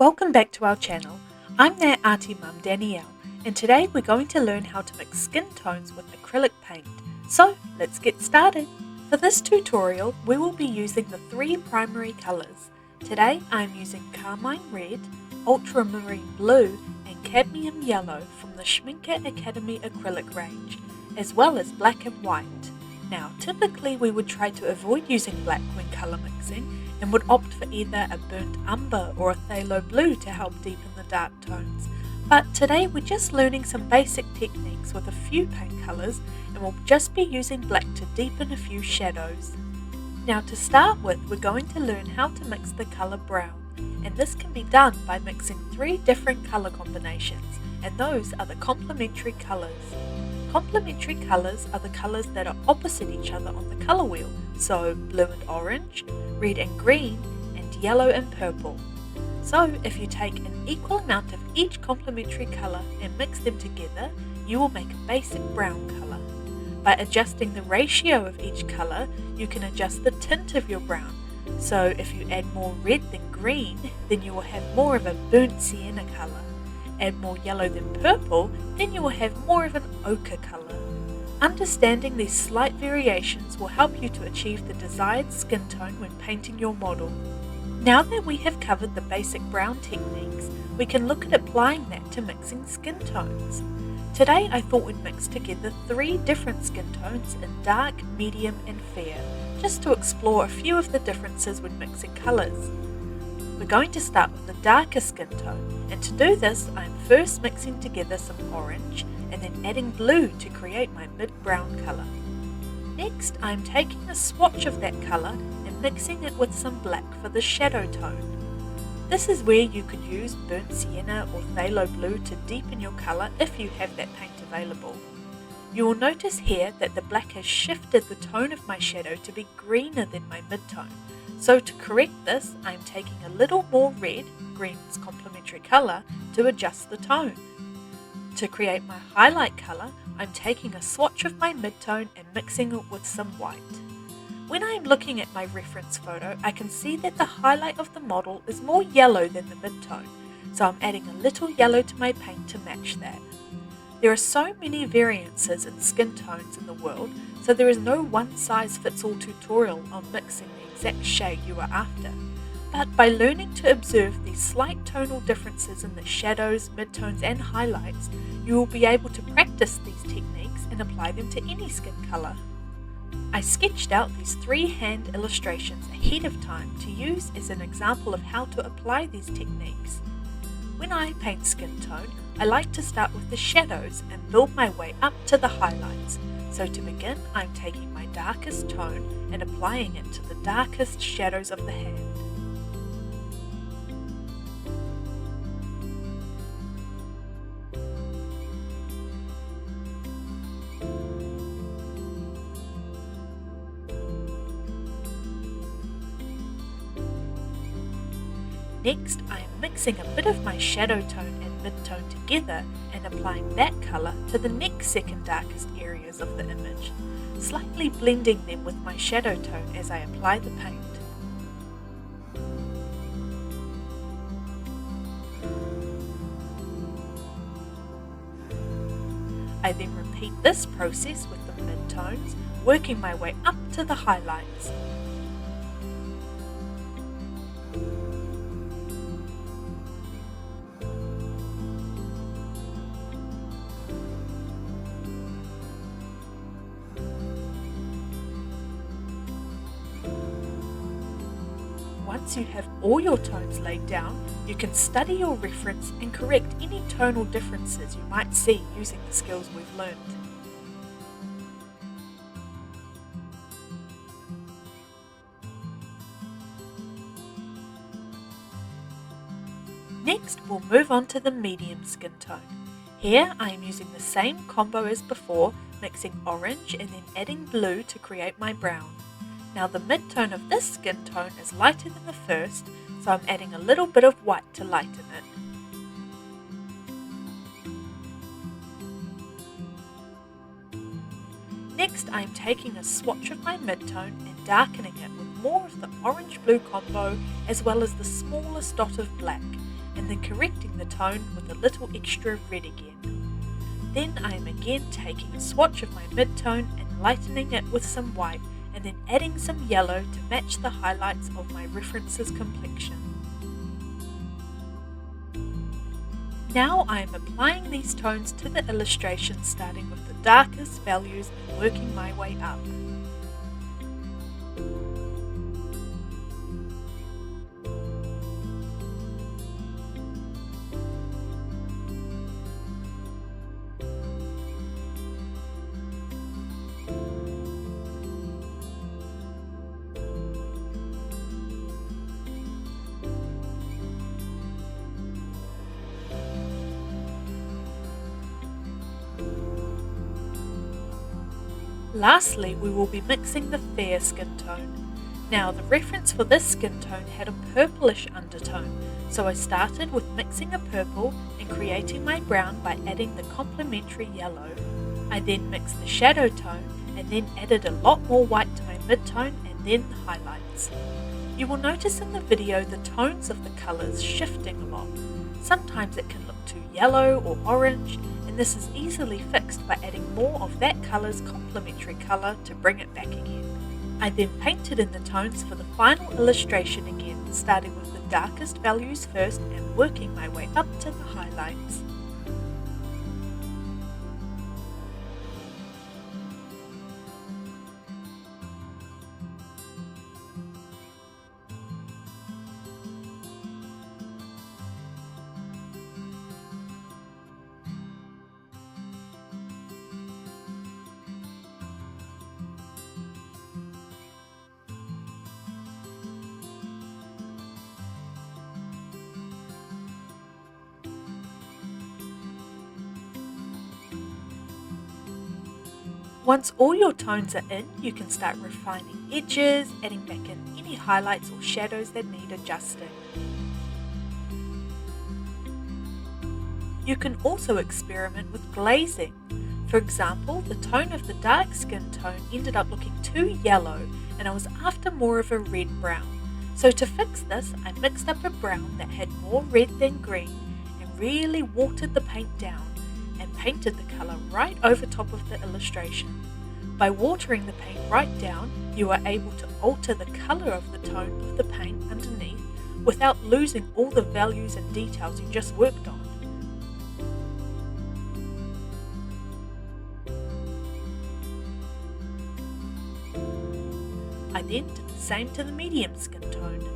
Welcome back to our channel. I'm their auntie mum Danielle, and today we're going to learn how to mix skin tones with acrylic paint. So let's get started. For this tutorial we will be using the three primary colours. Today I'm using carmine red, ultramarine blue and cadmium yellow from the Schmincke Academy acrylic range, as well as black and white. Now typically we would try to avoid using black when colour mixing and would opt for either a burnt umber or a phthalo blue to help deepen the dark tones. But today we're just learning some basic techniques with a few paint colours, and we'll just be using black to deepen a few shadows. Now to start with, we're going to learn how to mix the colour brown, and this can be done by mixing three different colour combinations, and those are the complementary colours. Complementary colours are the colours that are opposite each other on the colour wheel, so blue and orange, red and green, and yellow and purple. So if you take an equal amount of each complementary colour and mix them together, you will make a basic brown colour. By adjusting the ratio of each colour, you can adjust the tint of your brown. So if you add more red than green, then you will have more of a burnt sienna colour. Add more yellow than purple, then you will have more of an ochre colour. Understanding these slight variations will help you to achieve the desired skin tone when painting your model. Now that we have covered the basic brown techniques, we can look at applying that to mixing skin tones. Today I thought we'd mix together three different skin tones in dark, medium and fair, just to explore a few of the differences when mixing colours. We're going to start with the darker skin tone, and to do this I'm first mixing together some orange and then adding blue to create my mid-brown colour. Next I'm taking a swatch of that colour and mixing it with some black for the shadow tone. This is where you could use burnt sienna or phthalo blue to deepen your colour if you have that paint available. You will notice here that the black has shifted the tone of my shadow to be greener than my mid-tone. So to correct this, I am taking a little more red, green's complementary colour, to adjust the tone. To create my highlight colour, I'm taking a swatch of my mid-tone and mixing it with some white. When I am looking at my reference photo, I can see that the highlight of the model is more yellow than the mid-tone, so I'm adding a little yellow to my paint to match that. There are so many variances in skin tones in the world, so there is no one-size-fits-all tutorial on mixing the exact shade you are after. But by learning to observe these slight tonal differences in the shadows, midtones and highlights, you will be able to practice these techniques and apply them to any skin colour. I sketched out these three hand illustrations ahead of time to use as an example of how to apply these techniques. When I paint skin tone, I like to start with the shadows and build my way up to the highlights. So to begin, I'm taking my darkest tone and applying it to the darkest shadows of the hand. Next, I am mixing a bit of my shadow tone and mid-tone together and applying that colour to the next second darkest areas of the image, slightly blending them with my shadow tone as I apply the paint. I then repeat this process with the mid-tones, working my way up to the highlights. Once you have all your tones laid down, you can study your reference and correct any tonal differences you might see using the skills we've learned. Next, we'll move on to the medium skin tone. Here I am using the same combo as before, mixing orange and then adding blue to create my brown. Now the mid-tone of this skin tone is lighter than the first, so I'm adding a little bit of white to lighten it. Next I am taking a swatch of my mid-tone and darkening it with more of the orange-blue combo as well as the smallest dot of black, and then correcting the tone with a little extra red again. Then I am again taking a swatch of my mid-tone and lightening it with some white, and then adding some yellow to match the highlights of my reference's complexion. Now I am applying these tones to the illustration, starting with the darkest values and working my way up. Lastly, we will be mixing the fair skin tone. Now, the reference for this skin tone had a purplish undertone, so I started with mixing a purple and creating my brown by adding the complementary yellow. I then mixed the shadow tone and then added a lot more white to my mid-tone and then the highlights. You will notice in the video the tones of the colours shifting a lot. Sometimes it can look too yellow or orange, and this is easily fixed by adding more of that colour's complementary colour to bring it back again. I then painted in the tones for the final illustration again, starting with the darkest values first and working my way up to the highlights. Once all your tones are in, you can start refining edges, adding back in any highlights or shadows that need adjusting. You can also experiment with glazing. For example, the tone of the dark skin tone ended up looking too yellow and I was after more of a red-brown. So to fix this, I mixed up a brown that had more red than green and really watered the paint down and painted the colour right over top of the illustration. By watering the paint right down, you are able to alter the colour of the tone of the paint underneath without losing all the values and details you just worked on. I then did the same to the medium skin tone.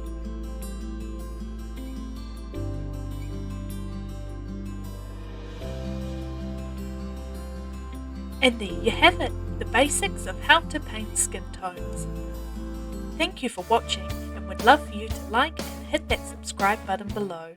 And there you have it, the basics of how to paint skin tones. Thank you for watching and would love for you to like and hit that subscribe button below.